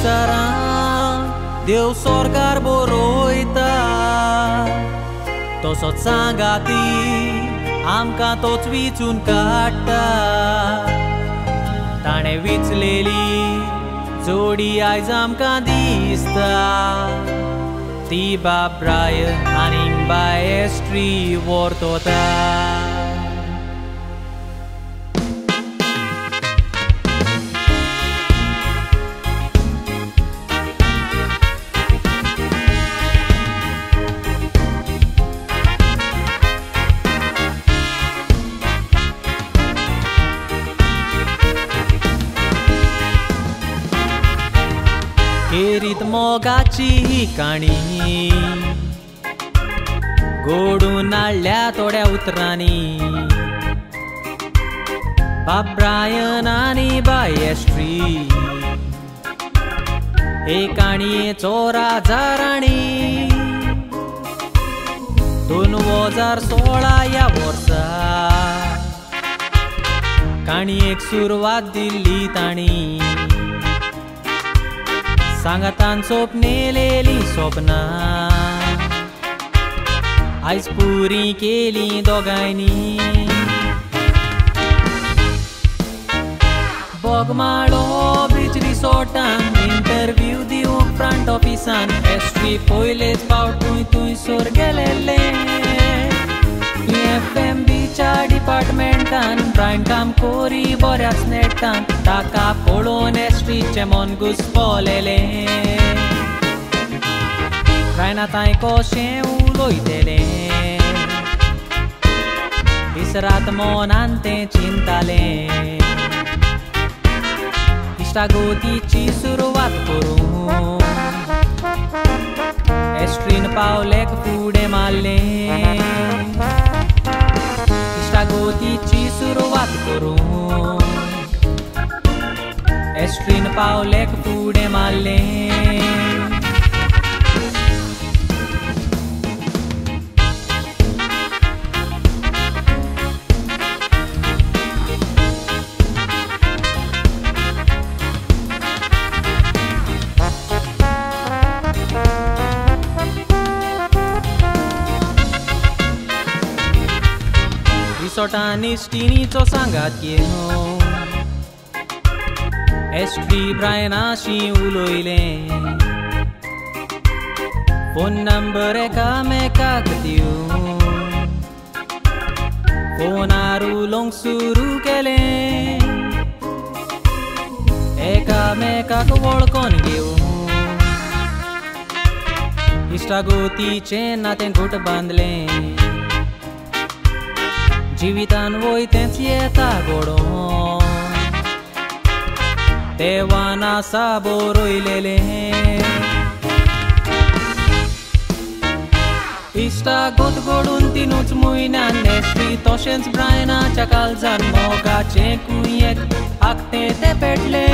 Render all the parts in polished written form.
संवसारांत देव स्वर्गार बरयता तसोच सांगाती आमकां तोच विचून काडटा ताणें विचलेली जोडी आयज आमकां दिसता ती बाब ब्रायन आनी बाय एस्ट्री वर्तोता खेरीत मोगाची ही काणी घोडून हाडल्या थोड्या उतरांनी बाब ब्रायन आनी बाय एस्ट्री हे काणयेचो राजाराणी 2016 ह्या वर्सा काणयेक सुरवात दिल्ली ताणी सांगातान सोपनेलेली स्वप्नां आयज पुरी केली दोगांयनी बोगमाळो ब्रिज रिसोर्टान इंटरव्यू दिवंक फ्रंट ऑफिसान एस्ट्री पयलेच फावट थंयसर गेलेले FMBच्या डिपार्टमेंटान ब्रायन काम कोरी बऱ्याच नेटान ताका पळोवन एस्ट्रीचें मन घुस्पलेले ब्रायना तांय कशें उलयतलें दीस रात मनान तें चिंतालें इश्टागोतीची सुरवात करूं एस्ट्रीन पावलेक फुडें मारलें इश्टागोतीची सुरवात करूं एस्ट्रीन पावलेक फुडें मारलें रिसोर्टांनी स्टिनीचो सांगात घेवन एस्ट्री ब्रायनाशी उलयलें फोन नंबर एकामेकाक दिवन फोनार उलोवंक सुरू केलें एकामेकाक वळखून घेवन इश्टागोतीचें नातें घट बांदलें जिवितान वयतेंच येता घडोवन देवान आसा बरयलेलें इश्टागोत घडून 3 म्हयन्यान एस्ट्री तशेंच ब्रायनाच्या काळजान मोगाचें कुयेक आखतें तें पेटलें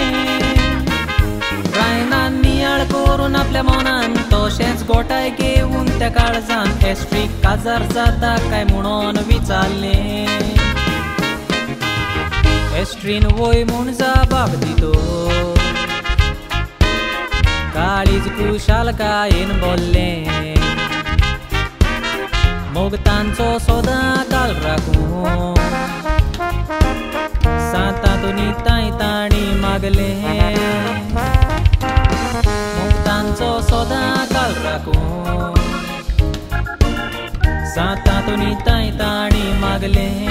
ब्रायनान नियाळ करून आपल्या मनान तशेंच गोठाय घेवन त्या काळजान एस्ट्रीक काजार जाता काय म्हणून विचारलें एस्ट्रीन वय म्हूण जबाब दितो काळीज कुशालकायेन बोल्लें मोगतांचो सदां काल राखूं सांतांतुनी तांय ताणी मागलें मोगतांचो सदां काल राखूं सांतांतुनी तांय ताणी मागलें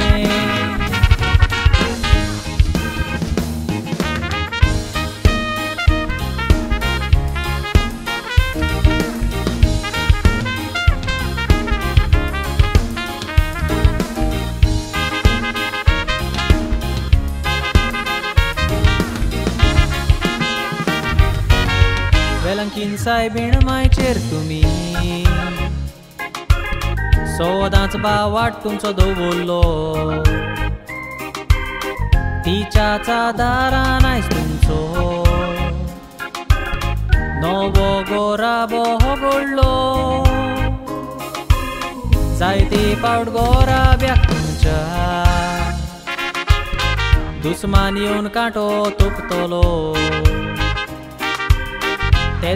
वेलंकीन सायबीण मायचेर तुमी सोदांच बावाट तुमचो दवरलो तिच्याचा दारान आयज तुमचो नवो गोराबो होगडलो जायते फावट गोराब्याक तुमच्या दुस्मान येवन कांटो तुपतलो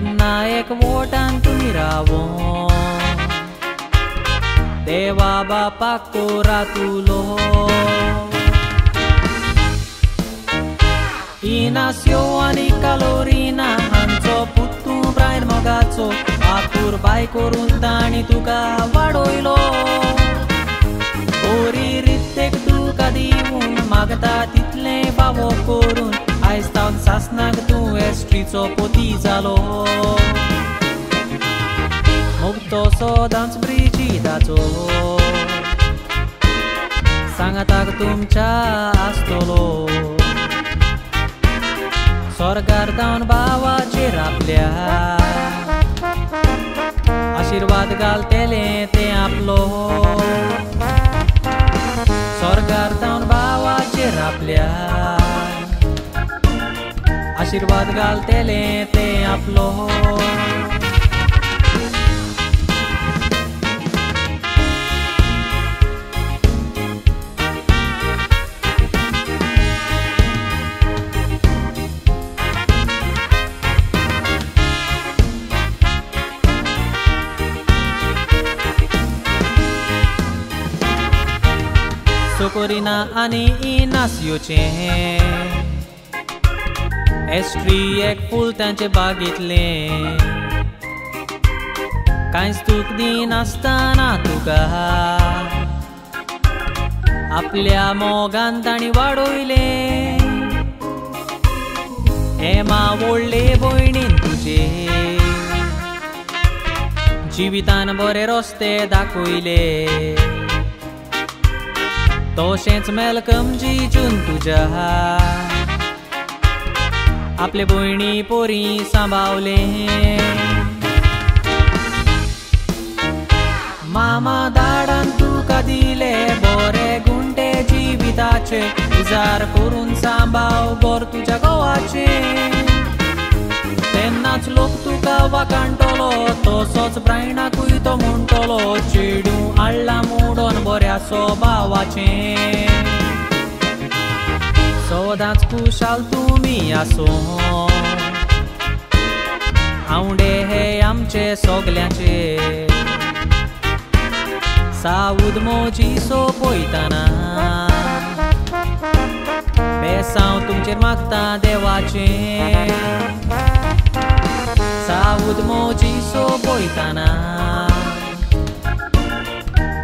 तेन्ना एक वोटान तुमी रावो देवा बापाक कोरातुलो Inacio ani Carolina हांचो पुत्तू ब्रायन मोगाचो आपूर बाय करून ताणी तुका वाडोयलो बरी रित्तेक तुका दिवून मागता तितले बावो करून आयज तावन सासनाक तूं एस्ट्रीचो पोती जालो मुक्तो सदांच ब्रिजिदाचो सांगाताक तुमच्या आसतलो स्वर्गार जावन भावाचेर आपल्या आशीर्वाद घालतेले ते आपलो स्वर्गार जावन भावाचेर आपल्या आशीर्वाद घालतेले ते आपलो Socorina ani Inasioचे एस्ट्री एक फूल तांचे बागेतले कांयच तुक दिनासतना तुका आपल्या मोगान ताणी वाडोयले हेमा व्हडले भयणीन तुजे जिवितान बरे रस्ते दाखोयले तोशेंच मेलकम जिजून तुज्या आपले भयणी पोरी सांबावले मामा दाडान तुका दिले बरे गुंटे जिविताचे उजार करून सांबाव घर तुज्या गोवाचे तेन्नाच लोक तुका वाकाणटलो तसोच ब्रायणाकूय तो म्हणटलो चेडू हाडला मोडोन बऱ्या स्वभावाचे सदांच खुशाल तुमी आसो आवडे हे आमचे सगल्यांचे सावूद मोजी सोपयतना बेसांव तुमचेर मागता देवाचे सावूद मोजी सोपयतना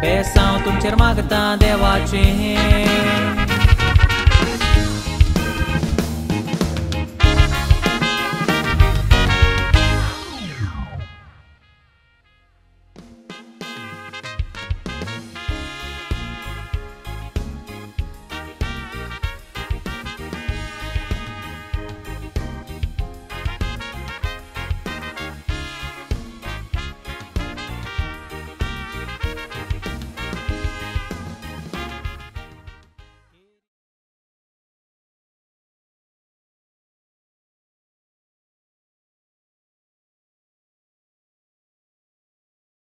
बेसांव तुमचेर मागता देवाचे